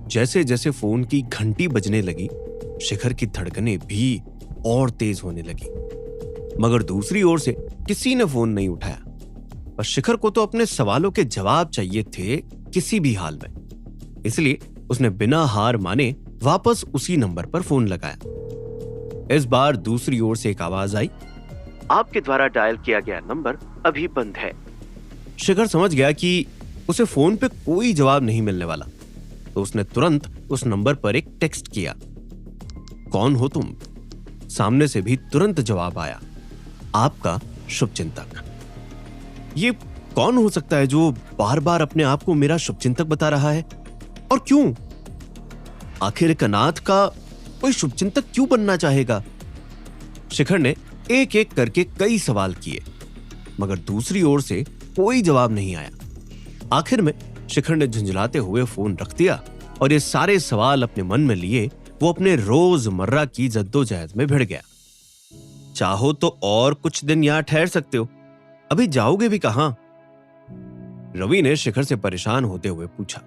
जैसे जैसे फोन की घंटी बजने लगी, शिखर की धड़कनें भी और तेज होने लगी। मगर दूसरी ओर से किसी ने फोन नहीं उठाया। पर शिखर को तो अपने सवालों के जवाब चाहिए थे किसी भी हाल में। इसलिए उसने बिना हार माने वापस उसी नंबर पर फोन लगाया। इस बार दूसरी ओर से एक आवाज आई, आपके द्वारा डायल किया गया नंबर अभी बंद है। शिखर समझ गया कि उसे फोन पे कोई जवाब नहीं मिलने वाला, तो उसने तुरंत उस नंबर पर एक टेक्स्ट किया, कौन हो तुम? सामने से भी तुरंत जवाब आया, आपका शुभचिंतक। ये कौन हो सकता है जो बार बार अपने आप को मेरा शुभचिंतक बता रहा है, और क्यों? आखिर एक अनाथ का कोई शुभचिंतक क्यों बनना चाहेगा? शिखर ने एक एक करके कई सवाल किए, मगर दूसरी ओर से कोई जवाब नहीं आया। आखिर में शिखर ने झुंझलाते हुए फोन रख दिया और ये सारे सवाल अपने मन में लिए वो अपने रोजमर्रा की जद्दोजहद में भिड़ गया। चाहो तो और कुछ दिन यहां ठहर सकते हो, अभी जाओगे भी कहां? रवि ने शिखर से परेशान होते हुए पूछा।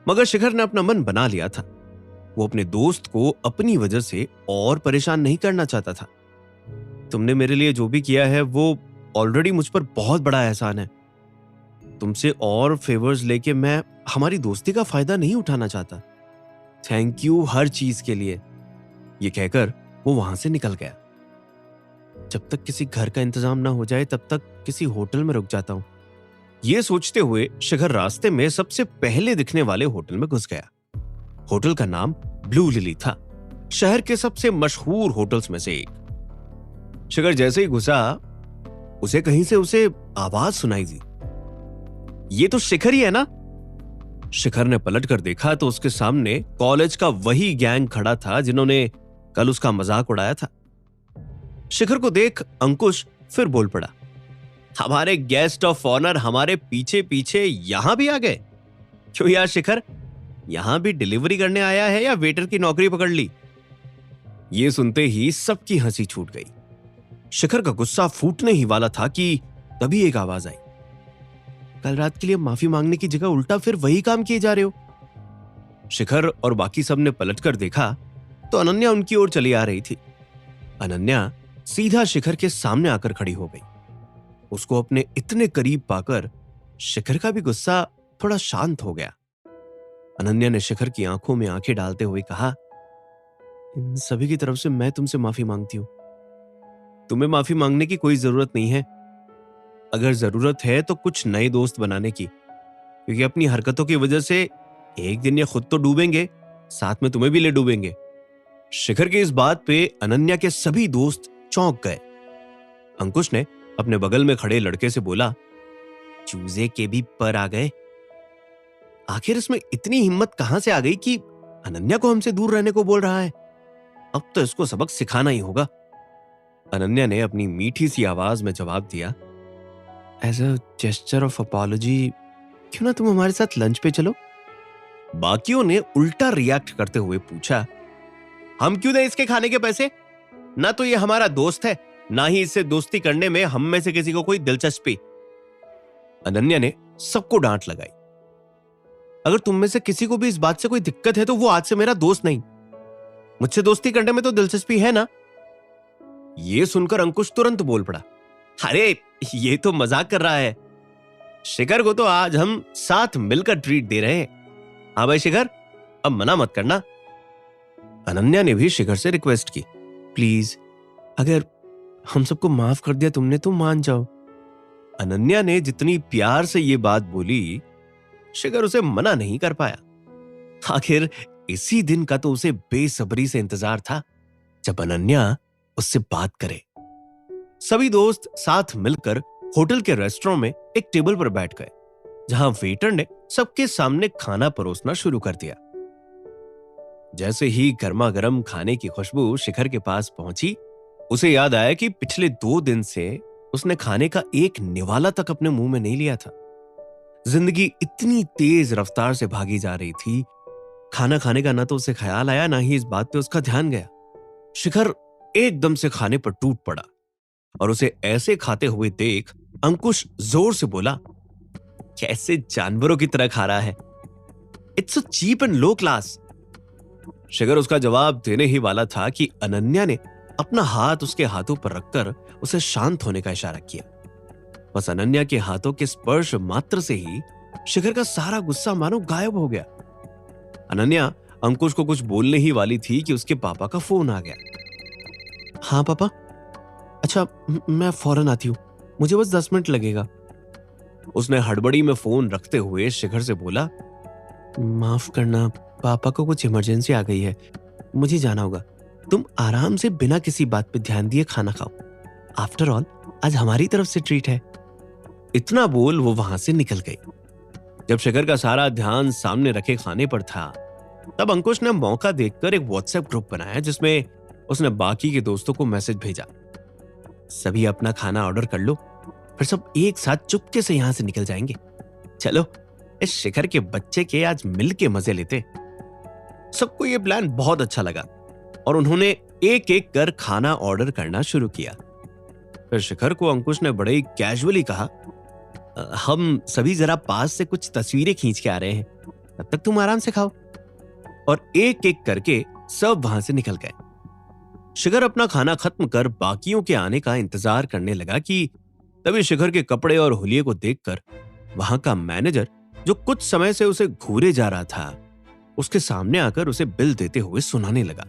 मगर शिखर ने अपना मन बना लिया था। वो अपने दोस्त को अपनी वजह से और परेशान नहीं करना चाहता था। तुमने मेरे लिए जो भी किया है वो ऑलरेडी मुझ पर बहुत बड़ा एहसान है। तुमसे और फेवर्स लेके मैं हमारी दोस्ती का फायदा नहीं उठाना चाहता। थैंक यू हर चीज के लिए। ये कहकर वो वहां से निकल गया। जब तक किसी घर का इंतजाम ना हो जाए तब तक किसी होटल में रुक जाता हूं। ये सोचते हुए शिखर रास्ते में सबसे पहले दिखने वाले होटल में घुस गया। होटल का नाम ब्लू लिली था, शहर के सबसे मशहूर होटल्स में से एक। शिखर जैसे ही घुसा, उसे कहीं से उसे आवाज सुनाई दी, ये तो शिखर ही है ना? शिखर ने पलट कर देखा तो उसके सामने कॉलेज का वही गैंग खड़ा था जिन्होंने कल उसका मजाक उड़ाया था। शिखर को देख अंकुश फिर बोल पड़ा, हमारे गेस्ट ऑफ ऑनर हमारे पीछे पीछे यहां भी आ गए? क्यों यार शिखर, यहां भी डिलीवरी करने आया है या वेटर की नौकरी पकड़ ली? ये सुनते ही सबकी हंसी छूट गई। शिखर का गुस्सा फूटने ही वाला था कि तभी एक आवाज आई, कल रात के लिए माफी मांगने की जगह उल्टा फिर वही काम किए जा रहे हो। शिखर और बाकी सब ने पलटकर देखा तो अनन्या उनकी ओर चली आ रही थी। अनन्या सीधा शिखर के सामने आकर खड़ी हो गई। उसको अपने इतने करीब पाकर शिखर का भी गुस्सा थोड़ा शांत हो गया। अनन्या ने शिखर की आंखों में आंखें डालते हुए कहा, इन सभी की तरफ से मैं तुमसे माफी मांगती हूं। तुम्हें माफी मांगने की कोई जरूरत नहीं है। अगर जरूरत है तो कुछ नए दोस्त बनाने की, क्योंकि अपनी हरकतों की वजह से एक दिन ये खुद तो डूबेंगे, साथ में तुम्हें भी ले डूबेंगे। शिखर की इस बात पे अनन्या के सभी दोस्त चौंक गए। अंकुश ने अपने बगल में खड़े लड़के से बोला, चूजे के भी पर आ गए। आखिर इसमें इतनी हिम्मत कहां से आ गई कि अनन्या को हमसे दूर रहने को बोल रहा है? अब तो इसको सबक सिखाना ही होगा। अनन्या ने अपनी मीठी सी आवाज में जवाब दिया, as a gesture of apology क्यों ना तुम हमारे साथ लंच पे चलो? बाकियों ने उल्टा रिएक्ट करते हुए पूछा, हम क्यों दें इसके खाने के पैसे? ना तो ये हमारा दोस्त है, ना ही इससे दोस्ती करने में हम में से किसी को कोई दिलचस्पी। अनन्या ने सबको डांट लगाई, अगर तुम में से किसी को भी इस बात से कोई दिक्कत है तो वो आज से मेरा दोस्त नहीं। मुझसे दोस्ती करने में तो दिलचस्पी है ना? ये सुनकर अंकुश तुरंत बोल पड़ा, अरे ये तो मजाक कर रहा है। शिखर को तो आज हम साथ मिलकर ट्रीट दे रहे हैं। हाँ भाई शिखर, अब मना मत करना। अनन्या ने भी शिखर से रिक्वेस्ट की, प्लीज अगर हम सबको माफ कर दिया तुमने तो मान जाओ। अनन्या ने जितनी प्यार से ये बात बोली, शिखर उसे मना नहीं कर पाया। आखिर इसी दिन का तो उसे बेसब्री से इंतजार था जब अनन्या उससे बात करे। सभी दोस्त साथ मिलकर होटल के रेस्टोरेंट में एक टेबल पर बैठ गए, जहां वेटर ने सबके सामने खाना परोसना शुरू कर दिया। जैसे ही गर्मा गर्म खाने की खुशबू शिखर के पास पहुंची, उसे याद आया कि पिछले 2 दिन से उसने खाने का एक निवाला तक अपने मुंह में नहीं लिया था। जिंदगी इतनी तेज रफ्तार से भागी जा रही थी, खाना खाने का ना तो उसे ख्याल आया, ना ही इस बात पे उसका ध्यान गया। शिखर एकदम से खाने पर टूट पड़ा और उसे ऐसे खाते हुए देख अंकुश जोर से बोला, कैसे जानवरों की तरह खा रहा है। It's a cheap and low class. Shikhar उसका जवाब देने ही वाला था कि अनन्या ने अपना हाथ उसके हाथों पर रखकर उसे शांत होने का इशारा किया। बस अनन्या के हाथों के स्पर्श मात्र से ही शिखर का सारा गुस्सा मानो गायब हो गया। अनन्या अंकुश को कुछ बोलने ही वाली थी कि उसके पापा का फोन आ गया। हाँ पापा। अच्छा, मैं फौरन आती हूँ, मुझे बस 10 मिनट लगेगा। उसने हड़बड़ी में फोन रखते हुए शिखर से बोला, माफ करना, पापा को कुछ इमरजेंसी आ गई है, मुझे जाना होगा। तुम आराम से बिना किसी बात पे ध्यान दिए खाना खाओ। आफ्टर ऑल आज हमारी तरफ से ट्रीट है। इतना बोल वो वहां से निकल गई। जब शिखर का सारा ध्यान सामने रखे खाने पर था, तब अंकुश ने मौका देखकर एक व्हाट्सएप ग्रुप बनाया जिसमें उसने बाकी के दोस्तों को मैसेज भेजा, सभी अपना खाना ऑर्डर कर लो, फिर सब एक साथ चुपके से यहां से निकल जाएंगे। चलो इस शिखर के बच्चे के आज मिल के मजे लेते। सबको यह प्लान बहुत अच्छा लगा और उन्होंने एक एक कर खाना ऑर्डर करना शुरू किया। फिर शिखर को अंकुश ने बड़े ही कैजुअली कहा, हम सभी जरा पास से कुछ तस्वीरें खींच के आ रहे हैं, तब तक तुम आराम से खाओ। और एक एक करके सब वहां से निकल गए। शिखर अपना खाना खत्म कर बाकियों के आने का इंतजार करने लगा कि तभी शिखर के कपड़े और हुलिये को देखकर वहां का मैनेजर, जो कुछ समय से उसे घूरे जा रहा था, उसके सामने आकर उसे बिल देते हुए सुनाने लगा,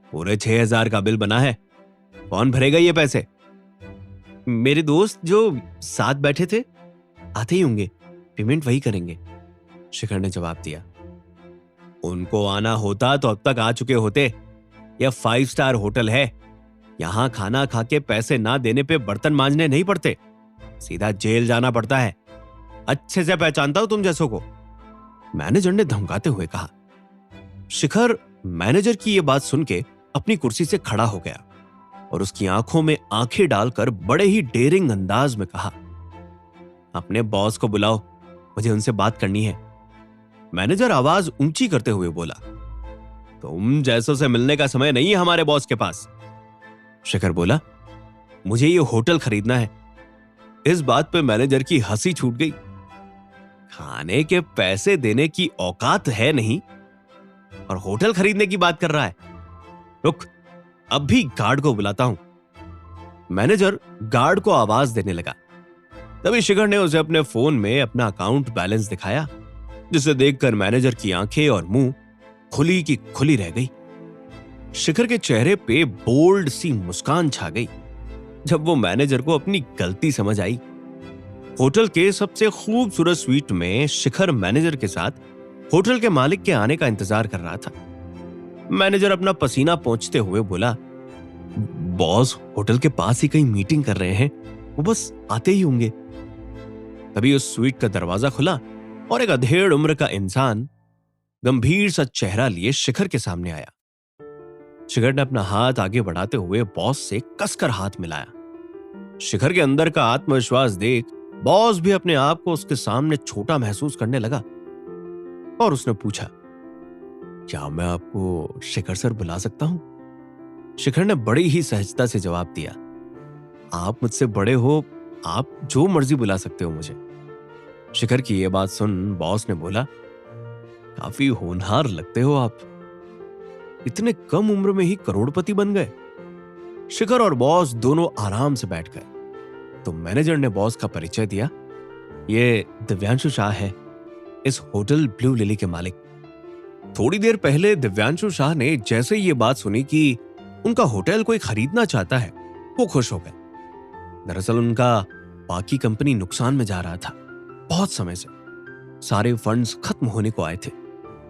पूरे 6,000 का बिल बना है, कौन भरेगा ये पैसे? मेरे दोस्त जो साथ बैठे थे आते ही होंगे, पेमेंट वही करेंगे, शिखर ने जवाब दिया। उनको आना होता तो अब तक आ चुके होते। यह 5 स्टार होटल है, यहां खाना खा के पैसे ना देने पे बर्तन मांजने नहीं पड़ते, सीधा जेल जाना पड़ता है। अच्छे से पहचानता हूं तुम जैसों को, मैनेजर ने धमकाते हुए कहा। शिखर मैनेजर की यह बात सुन के अपनी कुर्सी से खड़ा हो गया और उसकी आंखों में आंखें डालकर बड़े ही डेयरिंग अंदाज में कहा, अपने बॉस को बुलाओ, मुझे उनसे बात करनी है। मैनेजर आवाज ऊंची करते हुए बोला, तुम जैसों से मिलने का समय नहीं है हमारे बॉस के पास। शिखर बोला, मुझे ये होटल खरीदना है। इस बात पे मैनेजर की हंसी छूट गई। खाने के पैसे देने की औकात है नहीं और होटल खरीदने की बात कर रहा है। रुक, अब भी गार्ड को बुलाता हूं। मैनेजर गार्ड को आवाज देने लगा। तभी शिखर ने उसे अपने फोन में अपना अकाउंट बैलेंस दिखाया, जिसे देखकर मैनेजर की आंखें और मुंह खुली की खुली रह गई। शिखर के चेहरे पे बोल्ड सी मुस्कान छा गई जब वो मैनेजर को अपनी गलती समझ आई। होटल के सबसे खूबसूरत स्वीट में शिखर मैनेजर के साथ होटल के मालिक के आने का इंतजार कर रहा था। मैनेजर अपना पसीना पोंछते हुए बोला, बॉस होटल के पास ही कहीं मीटिंग कर रहे हैं, वो बस आते ही होंगे। तभी उस स्वीट का दरवाजा खुला और एक अधेड़ उम्र का इंसान गंभीर सा चेहरा लिए शिखर के सामने आया। शिखर ने अपना हाथ आगे बढ़ाते हुए बॉस से कसकर हाथ मिलाया। शिखर के अंदर का आत्मविश्वास देख बॉस भी अपने आप को उसके सामने छोटा महसूस करने लगा और उसने पूछा, क्या मैं आपको शिखर सर बुला सकता हूं? शिखर ने बड़ी ही सहजता से जवाब दिया, आप मुझसे बड़े हो, आप जो मर्जी बुला सकते हो मुझे। शिखर की यह बात सुन बॉस ने बोला, काफी होनहार लगते हो आप, इतने कम उम्र में ही करोड़पति बन गए। शिखर और बॉस दोनों आराम से बैठ गए तो मैनेजर ने बॉस का परिचय दिया, ये दिव्यांशु शाह है, इस होटल ब्लू लिली के मालिक। थोड़ी देर पहले दिव्यांशु शाह ने जैसे ये बात सुनी कि उनका होटल कोई खरीदना चाहता है, वो खुश हो गए। दरअसल उनका बाकी कंपनी नुकसान में जा रहा था बहुत समय से, सारे फंड्स खत्म होने को आए थे।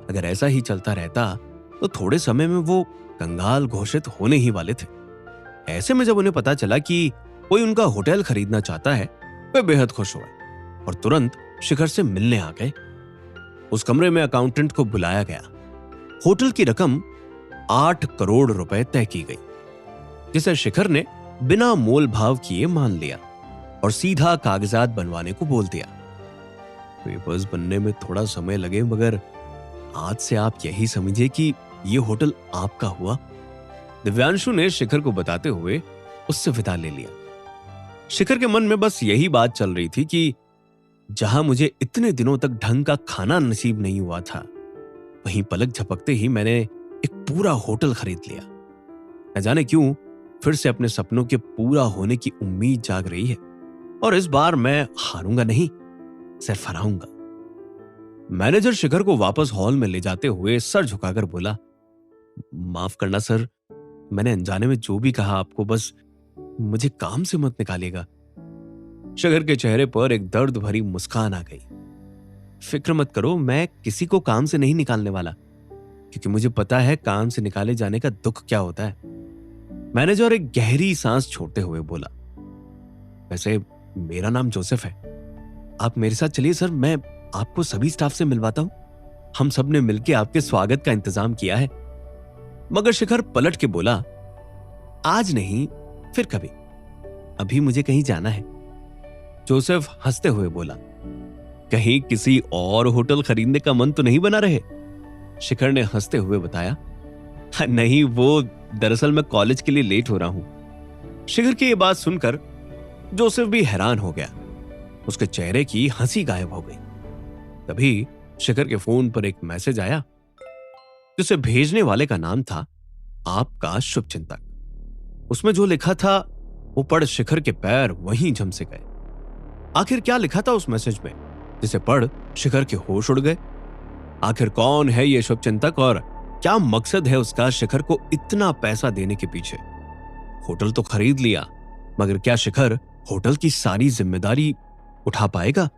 अगर ऐसा ही चलता रहता तो थोड़े समय में वो कंगाल घोषित होने ही वाले थे। ऐसे में जब उन्हें पता चला कि कोई उनका होटल खरीदना चाहता है, वे बेहद खुश हुए और तुरंत शिखर से मिलने आ गए। उस कमरे में अकाउंटेंट को बुलाया गया। होटल की रकम 8 करोड़ रुपए तय की गई, जिसे शिखर ने बिना मोल भाव किए मान लिया और सीधा कागजात बनवाने को बोल दिया। पेपर्स बनने में थोड़ा समय लगे, मगर आज से आप यही समझिए कि ये होटल आपका हुआ। दिव्यांशु ने शिखर को बताते हुए उससे विदा ले लिया। शिखर के मन में बस यही बात चल रही थी कि जहां मुझे इतने दिनों तक ढंग का खाना नसीब नहीं हुआ था, वहीं पलक झपकते ही मैंने एक पूरा होटल खरीद लिया। न जाने क्यों फिर से अपने सपनों के पूरा होने की उम्मीद जाग रही है, और इस बार मैं हारूंगा नहीं, सिर्फ हराऊंगा। मैनेजर शिखर को वापस हॉल में ले जाते हुए सर झुकाकर बोला, माफ करना सर, मैंने अनजाने में जो भी कहा आपको, बस मुझे काम से मत निकालिएगा। शिखर के चेहरे पर एक दर्द भरी मुस्कान आ गई। फिक्र मत करो, मैं किसी को काम से नहीं निकालने वाला, क्योंकि मुझे पता है काम से निकाले जाने का दुख क्या होता है। मैनेजर एक गहरी सांस छोड़ते हुए बोला, वैसे मेरा नाम जोसेफ है, आप मेरे साथ चलिए सर, मैं आपको सभी स्टाफ से मिलवाता हूं। हम सब ने मिलकर आपके स्वागत का इंतजाम किया है। मगर शिखर पलट के बोला, आज नहीं, फिर कभी, अभी मुझे कहीं जाना है। जोसेफ हंसते हुए बोला, कहीं किसी और होटल खरीदने का मन तो नहीं बना रहे? शिखर ने हंसते हुए बताया, नहीं, वो दरअसल मैं कॉलेज के लिए लेट हो रहा हूं। शिखर की यह बात सुनकर जोसेफ भी हैरान हो गया। उसके चेहरे की हंसी गायब हो गई। तभी शिखर के फोन पर एक मैसेज आया, जिसे भेजने वाले का नाम था आपका शुभचिंतक। उसमें जो लिखा था वो पढ़ शिखर के पैर वहीं जम से गए। आखिर क्या लिखा था उस मैसेज में, जिसे पढ़ शिखर के होश उड़ गए? आखिर कौन है ये शुभचिंतक और क्या मकसद है उसका शिखर को इतना पैसा देने के पीछे? होटल तो खरीद लिया, मगर क्या शिखर होटल की सारी जिम्मेदारी उठा पाएगा?